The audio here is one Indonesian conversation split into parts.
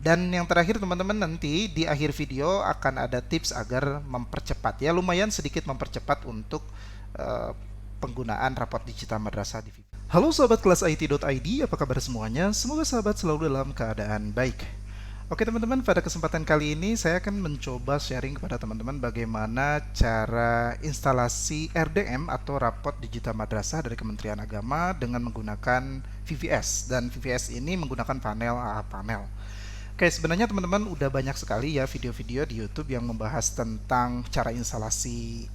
Dan yang terakhir teman-teman, nanti di akhir video akan ada tips agar mempercepat, ya lumayan sedikit mempercepat untuk uh, penggunaan raport digital madrasah di VPS. Halo sahabat kelas IT.id, apa kabar semuanya? Semoga sahabat selalu dalam keadaan baik. Oke teman-teman, pada kesempatan kali ini saya akan mencoba sharing kepada teman-teman bagaimana cara instalasi RDM atau raport digital madrasah dari Kementerian Agama dengan menggunakan VVS, dan VVS ini menggunakan panel AA panel. Oke, sebenarnya teman-teman udah banyak sekali ya video-video di YouTube yang membahas tentang cara instalasi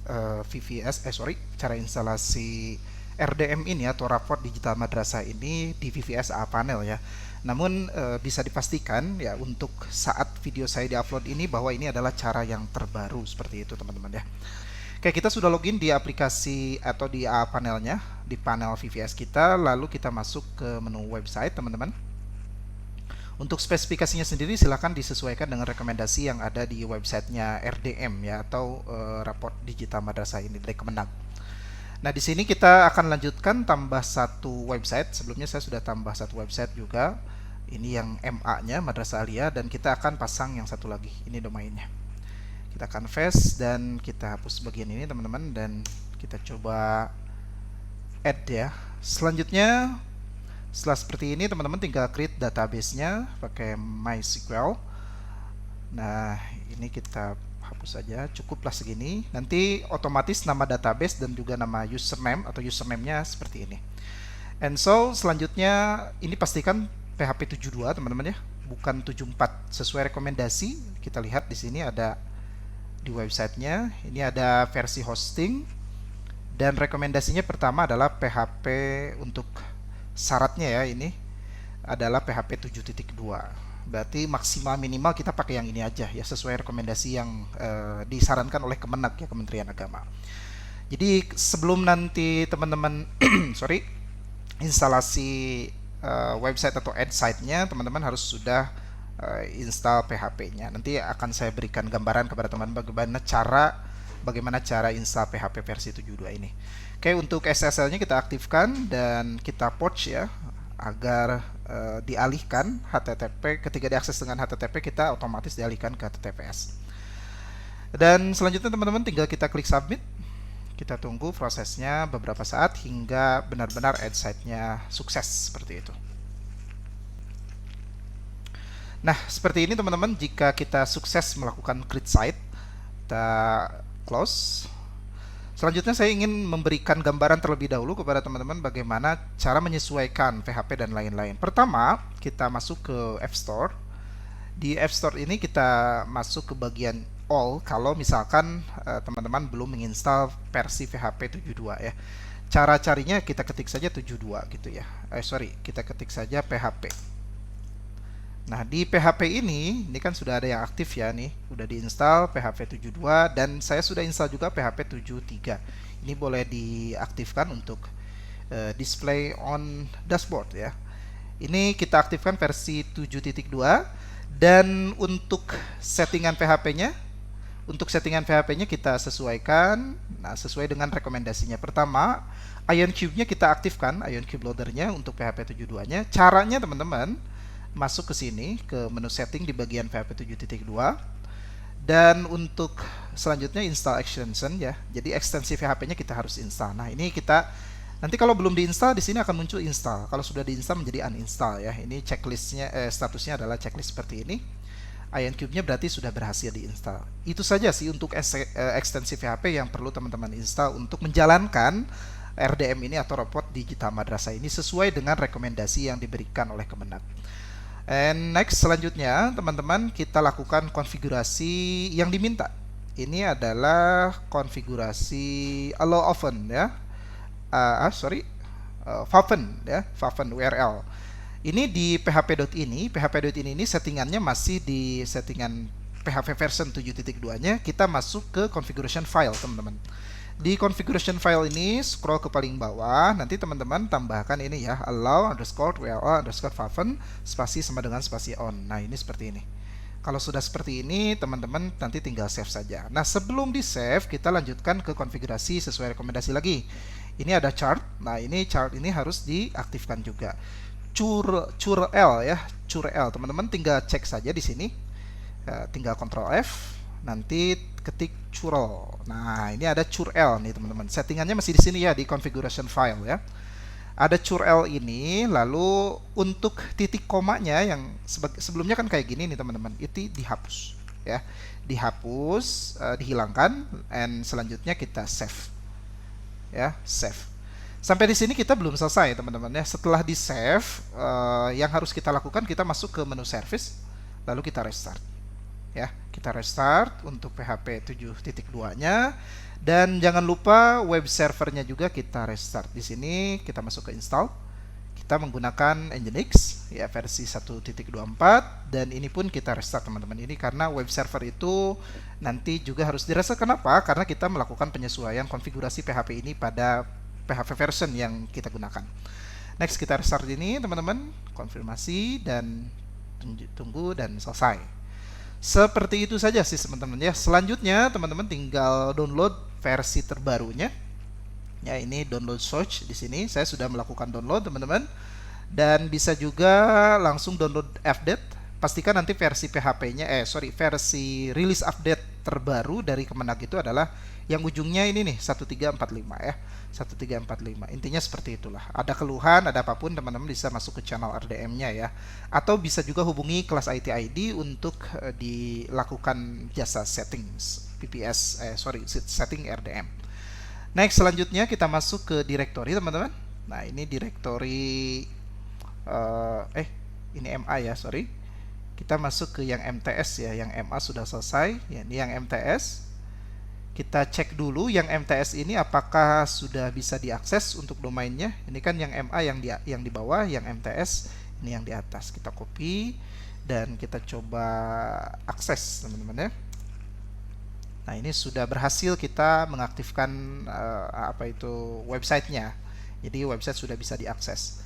cara instalasi RDM ini atau raport digital madrasah ini di VVS AA panel ya. Namun bisa dipastikan ya untuk saat video saya diupload ini bahwa ini adalah cara yang terbaru seperti itu teman-teman ya. Oke, kita sudah login di aplikasi atau di AA panelnya, di panel VVS kita, lalu kita masuk ke menu website teman-teman. Untuk spesifikasinya sendiri silahkan disesuaikan dengan rekomendasi yang ada di websitenya RDM ya, atau raport digital madrasah ini dari Kemenag. Nah, di sini kita akan lanjutkan tambah satu website. Sebelumnya saya sudah tambah satu website juga. Ini yang MA-nya Madrasah Aliyah, dan kita akan pasang yang satu lagi. Ini domainnya. Kita akan paste dan kita hapus bagian ini teman-teman, dan kita coba add ya. Selanjutnya setelah seperti ini teman-teman tinggal create database-nya pakai MySQL. Nah, ini kita hapus saja, cukuplah segini. Nanti otomatis nama database dan juga nama username atau username-nya seperti ini. And so selanjutnya ini pastikan PHP 72 teman-teman ya, bukan 74 sesuai rekomendasi. Kita lihat di sini ada di websitenya, ini ada versi hosting, dan rekomendasinya pertama adalah PHP untuk syaratnya ya, ini adalah PHP 7.2. Berarti maksimal minimal kita pakai yang ini aja ya, sesuai rekomendasi yang disarankan oleh Kemenag ya, Kementerian Agama. Jadi sebelum nanti teman-teman instalasi website atau add site-nya, teman-teman harus sudah install PHP-nya. Nanti akan saya berikan gambaran kepada teman-teman bagaimana cara install PHP versi 72 ini. Oke, untuk SSL-nya kita aktifkan dan kita poach ya, agar dialihkan HTTP. Ketika diakses dengan HTTP, kita otomatis dialihkan ke HTTPS. Dan selanjutnya teman-teman tinggal kita klik submit. Kita tunggu prosesnya beberapa saat hingga benar-benar add site-nya sukses seperti itu. Nah, seperti ini teman-teman, jika kita sukses melakukan create site, kita close. Selanjutnya saya ingin memberikan gambaran terlebih dahulu kepada teman-teman bagaimana cara menyesuaikan PHP dan lain-lain. Pertama, kita masuk ke App Store. Di App Store ini kita masuk ke bagian all kalau misalkan teman-teman belum menginstal versi PHP 72 ya. Cara carinya kita ketik saja 72 gitu ya. Kita ketik saja PHP. Nah, di PHP ini kan sudah ada yang aktif ya nih, udah diinstal PHP 72, dan saya sudah install juga PHP 73. Ini boleh diaktifkan untuk display on dashboard ya. Ini kita aktifkan versi 7.2, dan untuk settingan PHP-nya, kita sesuaikan, nah sesuai dengan rekomendasinya. Pertama, IonCube-nya kita aktifkan, IonCube loader-nya untuk PHP 72-nya. Caranya teman-teman masuk ke sini ke menu setting di bagian PHP 7.2, dan untuk selanjutnya install extension ya. Jadi ekstensi PHP-nya kita harus install. Nah, ini kita nanti kalau belum diinstal di sini akan muncul install. Kalau sudah diinstal menjadi uninstall ya. Ini checklistnya statusnya adalah checklist seperti ini. IonCube-nya berarti sudah berhasil diinstal. Itu saja sih untuk ekstensi PHP yang perlu teman-teman install untuk menjalankan RDM ini atau raport digital madrasah ini sesuai dengan rekomendasi yang diberikan oleh Kemenag. And next, selanjutnya teman-teman kita lakukan konfigurasi yang diminta. Ini adalah konfigurasi allow open ya, Faven ya, Faven URL. Ini di php.ini ini settingannya masih di settingan PHP version 7.2-nya. Kita masuk ke configuration file teman-teman. Di configuration file ini scroll ke paling bawah, nanti teman-teman tambahkan ini ya, allow_wla_faven spasi sama dengan spasi on. Nah, ini seperti ini. Kalau sudah seperti ini, teman-teman nanti tinggal save saja. Nah, sebelum di save, kita lanjutkan ke konfigurasi sesuai rekomendasi lagi. Ini ada chart. Nah, ini chart ini harus diaktifkan juga. curl ya, curl. Teman-teman tinggal cek saja di sini. Tinggal Ctrl F, nanti ketik curl. Nah, ini ada curl nih teman-teman. Settingannya masih di sini ya, di configuration file ya. Ada curl ini, lalu untuk titik komanya yang sebelumnya kan kayak gini nih teman-teman, itu dihapus ya, dihapus, dihilangkan, and selanjutnya kita save ya, save. Sampai di sini kita belum selesai teman-teman ya. Setelah di save, yang harus kita lakukan, kita masuk ke menu service, lalu kita restart ya, kita restart untuk PHP 7.2-nya. Dan jangan lupa web servernya juga kita restart. Di sini kita masuk ke install. Kita menggunakan Nginx ya, versi 1.24, dan ini pun kita restart teman-teman. Ini karena web server itu nanti juga harus direstart. Kenapa? Karena kita melakukan penyesuaian konfigurasi PHP ini pada PHP version yang kita gunakan. Next, kita restart ini teman-teman, konfirmasi dan tunggu dan selesai. Seperti itu saja sih teman-teman ya. Selanjutnya teman-teman tinggal download versi terbarunya. Ya, ini download search di sini. Saya sudah melakukan download teman-teman. Dan bisa juga langsung download update. Pastikan nanti versi PHP-nya versi release update terbaru dari Kemenag itu adalah yang ujungnya ini nih 1345 ya. 1345. Intinya seperti itulah. Ada keluhan, ada apapun, teman-teman bisa masuk ke channel RDM-nya ya. Atau bisa juga hubungi kelas IT ID untuk dilakukan jasa settings setting RDM. Next, selanjutnya kita masuk ke directory teman-teman. Nah, ini directory ini MA ya, sorry. Kita masuk ke yang MTS ya, yang MA sudah selesai. Ya, ini yang MTS. Kita cek dulu yang MTS ini apakah sudah bisa diakses untuk domainnya. Ini kan yang MA yang di bawah, yang MTS ini yang di atas. Kita copy dan kita coba akses teman-teman ya. Nah, ini sudah berhasil kita mengaktifkan websitenya. Jadi website sudah bisa diakses.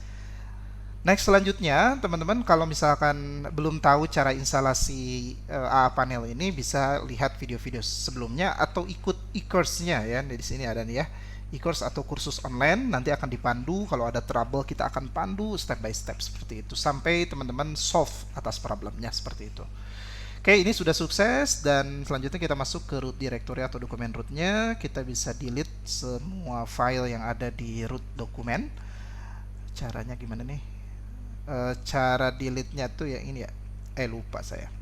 Next, selanjutnya teman-teman kalau misalkan belum tahu cara instalasi AA panel ini, bisa lihat video-video sebelumnya atau ikut e-course-nya ya. Di sini ada nih ya, e-course atau kursus online. Nanti akan dipandu, kalau ada trouble kita akan pandu step by step seperti itu sampai teman-teman solve atas problemnya seperti itu. Oke, ini sudah sukses, dan selanjutnya kita masuk ke root directory atau dokumen rootnya. Kita bisa delete semua file yang ada di root dokumen. Caranya gimana nih? Cara delete-nya tuh ya ini ya. Lupa saya.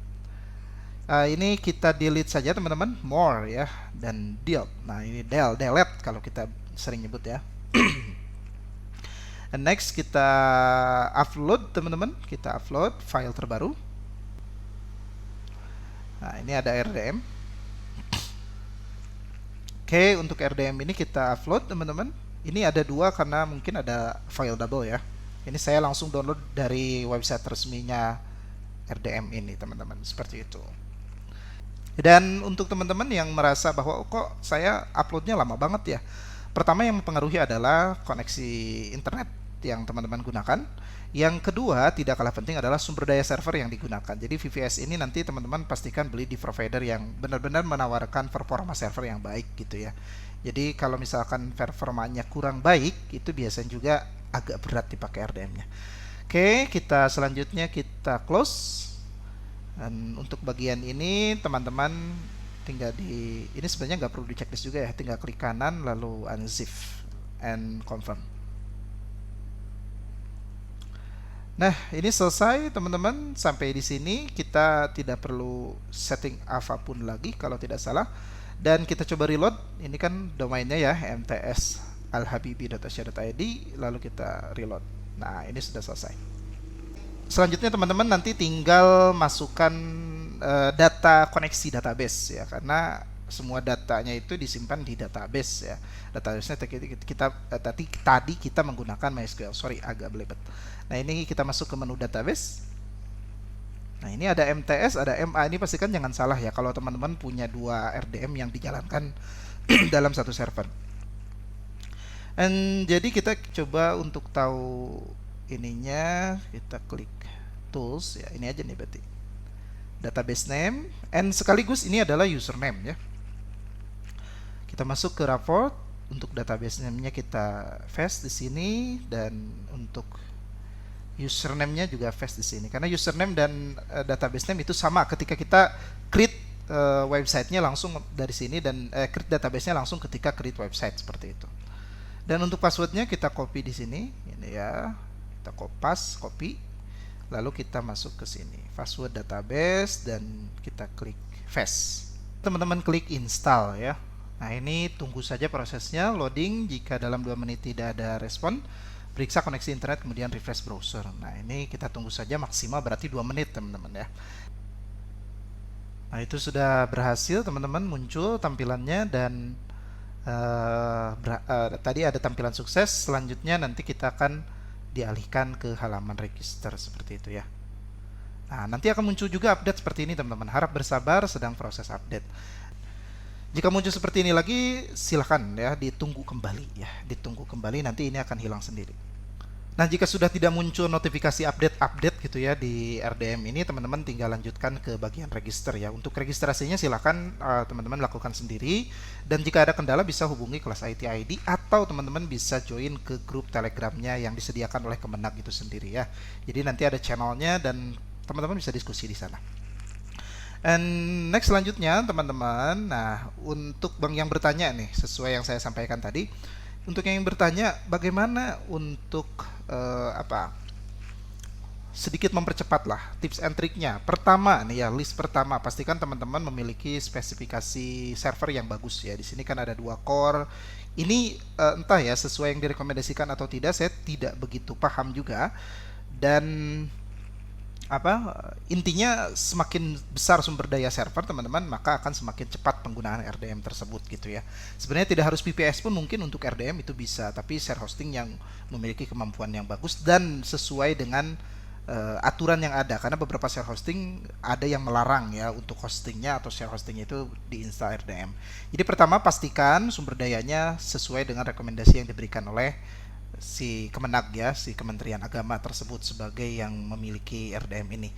Ini kita delete saja teman-teman, more ya, dan delete. Nah, ini delete kalau kita sering nyebut ya. And next kita upload teman-teman, kita upload file terbaru. Nah, ini ada RDM. Oke, untuk RDM ini kita upload teman-teman. Ini ada dua karena mungkin ada file double ya. Ini saya langsung download dari website resminya RDM ini teman-teman, seperti itu. Dan untuk teman-teman yang merasa bahwa kok saya uploadnya lama banget ya, pertama yang mempengaruhi adalah koneksi internet yang teman-teman gunakan. Yang kedua, tidak kalah penting adalah sumber daya server yang digunakan. Jadi VPS ini nanti teman-teman pastikan beli di provider yang benar-benar menawarkan performa server yang baik gitu ya. Jadi kalau misalkan performanya kurang baik, itu biasanya juga agak berat dipakai RDM-nya. Oke, kita selanjutnya kita close. Dan untuk bagian ini teman-teman tinggal ini sebenarnya nggak perlu di checklist juga ya, tinggal klik kanan lalu unzip and confirm. Nah, ini selesai teman-teman. Sampai di sini kita tidak perlu setting apapun lagi kalau tidak salah. Dan kita coba reload. Ini kan domainnya ya, mtsalhabibi.asia.id, lalu kita reload. Nah, ini sudah selesai. Selanjutnya teman-teman nanti tinggal masukkan data koneksi database ya, karena semua datanya itu disimpan di database ya. Database-nya tadi kita menggunakan MySQL. Sorry, agak belibet. Nah, ini kita masuk ke menu database. Nah, ini ada MTS, ada MA. Ini pastikan jangan salah ya kalau teman-teman punya dua RDM yang dijalankan dalam satu server. Dan jadi kita coba untuk tahu ininya, kita klik tools ya. Ini aja nih berarti. Database name, and sekaligus ini adalah username ya. Kita masuk ke report. Untuk database name-nya kita paste di sini, dan untuk username-nya juga fast di sini karena username dan database name itu sama ketika kita create website-nya langsung dari sini dan create database-nya langsung ketika create website seperti itu. Dan untuk password-nya kita copy di sini, ini ya, kita copy, lalu kita masuk ke sini, password database dan kita klik fast. Teman-teman klik install ya. Nah ini tunggu saja prosesnya loading. Jika dalam 2 menit tidak ada respon, periksa koneksi internet kemudian refresh browser. Nah ini kita tunggu saja, maksimal berarti 2 menit teman-teman ya. Nah itu sudah berhasil teman-teman, muncul tampilannya dan tadi ada tampilan sukses. Selanjutnya nanti kita akan dialihkan ke halaman register seperti itu ya. Nah nanti akan muncul juga update seperti ini teman-teman, harap bersabar, sedang proses update. Jika muncul seperti ini lagi, silahkan ya ditunggu kembali ya, ditunggu kembali, nanti ini akan hilang sendiri. Nah jika sudah tidak muncul notifikasi update gitu ya di RDM ini, teman-teman tinggal lanjutkan ke bagian register ya. Untuk registrasinya silahkan teman-teman lakukan sendiri, dan jika ada kendala bisa hubungi kelas IT ID atau teman-teman bisa join ke grup telegramnya yang disediakan oleh Kemenag itu sendiri ya. Jadi nanti ada channelnya dan teman-teman bisa diskusi di sana. And next selanjutnya teman-teman, nah untuk yang bertanya nih, sesuai yang saya sampaikan tadi, untuk yang bertanya bagaimana untuk sedikit mempercepat lah tips and triknya. Pertama nih ya, list pertama, pastikan teman-teman memiliki spesifikasi server yang bagus ya. Di sini kan ada 2 core. Ini entah ya sesuai yang direkomendasikan atau tidak, saya tidak begitu paham juga. Dan intinya semakin besar sumber daya server teman-teman, maka akan semakin cepat penggunaan RDM tersebut gitu ya. Sebenarnya tidak harus VPS pun, mungkin untuk RDM itu bisa, tapi share hosting yang memiliki kemampuan yang bagus dan sesuai dengan aturan yang ada, karena beberapa share hosting ada yang melarang ya untuk hostingnya atau share hostingnya itu diinstal RDM. Jadi pertama pastikan sumber dayanya sesuai dengan rekomendasi yang diberikan oleh si Kemenag ya, si Kementerian Agama tersebut sebagai yang memiliki RDM ini.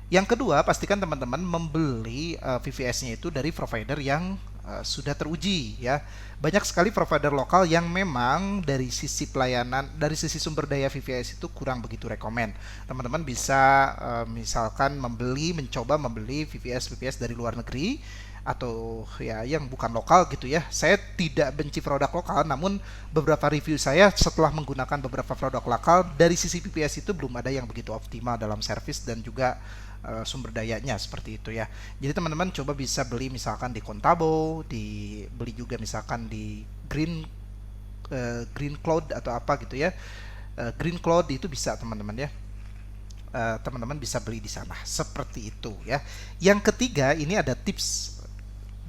Yang kedua, pastikan teman-teman membeli VPS-nya itu dari provider yang sudah teruji ya. Banyak sekali provider lokal yang memang dari sisi pelayanan, dari sisi sumber daya VPS itu kurang begitu rekomen. Teman-teman bisa misalkan mencoba membeli VPS dari luar negeri atau ya yang bukan lokal gitu ya. Saya tidak benci produk lokal, namun beberapa review saya setelah menggunakan beberapa produk lokal dari sisi VPS itu belum ada yang begitu optimal dalam service dan juga sumber dayanya seperti itu ya. Jadi teman-teman coba bisa beli misalkan di Contabo, beli juga misalkan di Green Cloud atau apa gitu ya. Green Cloud itu bisa teman-teman ya. Teman-teman bisa beli di sana seperti itu ya. Yang ketiga, ini ada tips,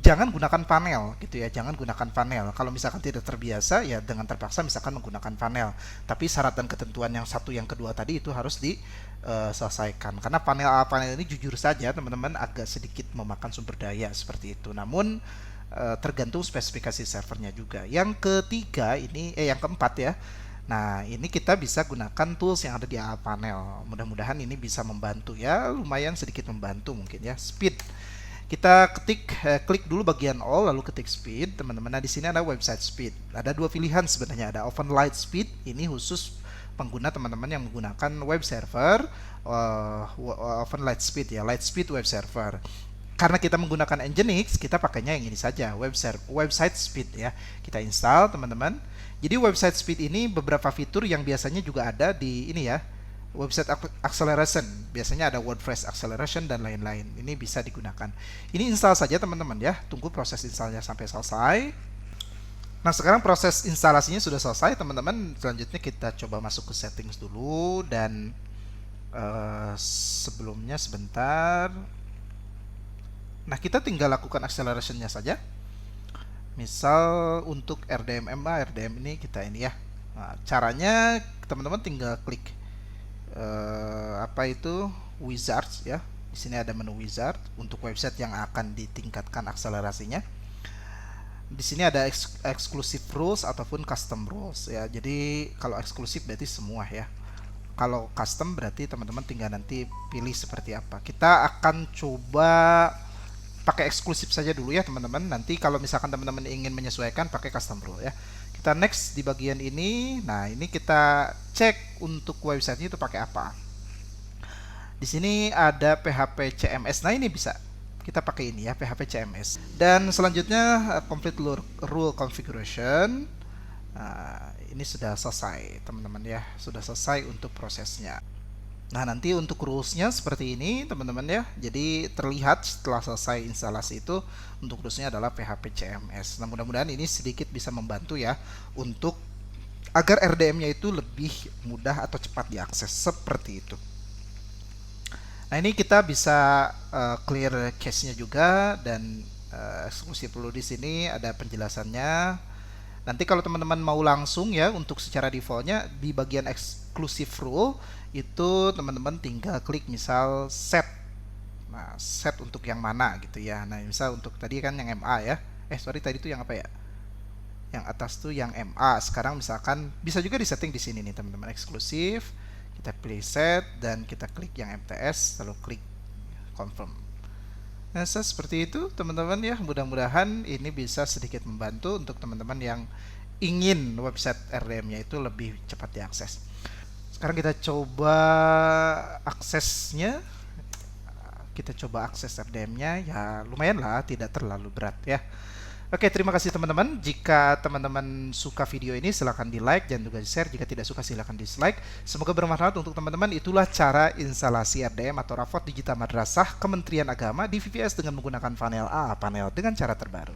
jangan gunakan panel gitu ya, jangan gunakan panel. Kalau misalkan tidak terbiasa ya dengan terpaksa misalkan menggunakan panel. Tapi syarat dan ketentuan yang satu yang kedua tadi itu harus diselesaikan. Karena panel ini jujur saja teman-teman agak sedikit memakan sumber daya seperti itu. Namun tergantung spesifikasi servernya juga. Yang ketiga ini yang keempat ya. Nah, ini kita bisa gunakan tools yang ada di panel. Mudah-mudahan ini bisa membantu ya, lumayan sedikit membantu mungkin ya. Speed. Kita klik dulu bagian all, lalu ketik speed, teman-teman. Nah, di sini ada website speed. Ada 2 pilihan sebenarnya, ada Open Light Speed, ini khusus pengguna teman-teman yang menggunakan web server, Open Light Speed ya, Light Speed web server. Karena kita menggunakan Nginx, kita pakainya yang ini saja, website speed ya. Kita install teman-teman. Jadi website speed ini beberapa fitur yang biasanya juga ada di ini ya. Website acceleration, biasanya ada WordPress acceleration dan lain-lain. Ini bisa digunakan. Ini install saja teman-teman ya. Tunggu proses installnya sampai selesai. Nah, sekarang proses instalasinya sudah selesai teman-teman. Selanjutnya kita coba masuk ke settings dulu dan sebelumnya sebentar. Nah, kita tinggal lakukan accelerationnya saja. Misal untuk RDM ini kita ini ya. Nah, caranya teman-teman tinggal klik wizards ya. Di sini ada menu wizard untuk website yang akan ditingkatkan akselerasinya. Di sini ada exclusive rules ataupun custom rules ya. Jadi kalau eksklusif berarti semua ya. Kalau custom berarti teman-teman tinggal nanti pilih seperti apa. Kita akan coba pakai eksklusif saja dulu ya teman-teman. Nanti kalau misalkan teman-teman ingin menyesuaikan pakai custom rule ya. Kita next di bagian ini. Nah, ini kita cek untuk websitenya itu pakai apa. Di sini ada PHP CMS. Nah, ini bisa kita pakai ini ya, PHP CMS. Dan selanjutnya complete rule configuration. Nah, ini sudah selesai teman-teman ya, sudah selesai untuk prosesnya. Nah, nanti untuk rulesnya seperti ini teman-teman ya. Jadi terlihat setelah selesai instalasi itu untuk rulesnya adalah PHP CMS. Nah, mudah-mudahan ini sedikit bisa membantu ya untuk agar RDM-nya itu lebih mudah atau cepat diakses seperti itu. Nah, ini kita bisa clear cache-nya juga, dan eksklusif dulu di sini ada penjelasannya. Nanti kalau teman-teman mau langsung ya untuk secara defaultnya di bagian exclusive rule itu teman-teman tinggal klik misal set. Nah, set untuk yang mana gitu ya. Nah, misal untuk tadi kan yang MA ya. Sorry, tadi itu yang apa ya? Yang atas tuh yang MA. Sekarang misalkan bisa juga disetting di sini nih teman-teman, eksklusif. Kita pilih set dan kita klik yang MTS lalu klik confirm. Nah, seperti itu teman-teman ya. Mudah-mudahan ini bisa sedikit membantu untuk teman-teman yang ingin website RDM-nya itu lebih cepat diakses. Sekarang kita coba aksesnya. Kita coba akses RDM-nya, ya lumayan lah, tidak terlalu berat ya. Oke, terima kasih teman-teman. Jika teman-teman suka video ini silahkan di like dan juga di share. Jika tidak suka silahkan dislike. Semoga bermanfaat untuk teman-teman. Itulah cara instalasi RDM atau Raport Digital Madrasah Kementerian Agama di VPS dengan menggunakan panel A, panel dengan cara terbaru.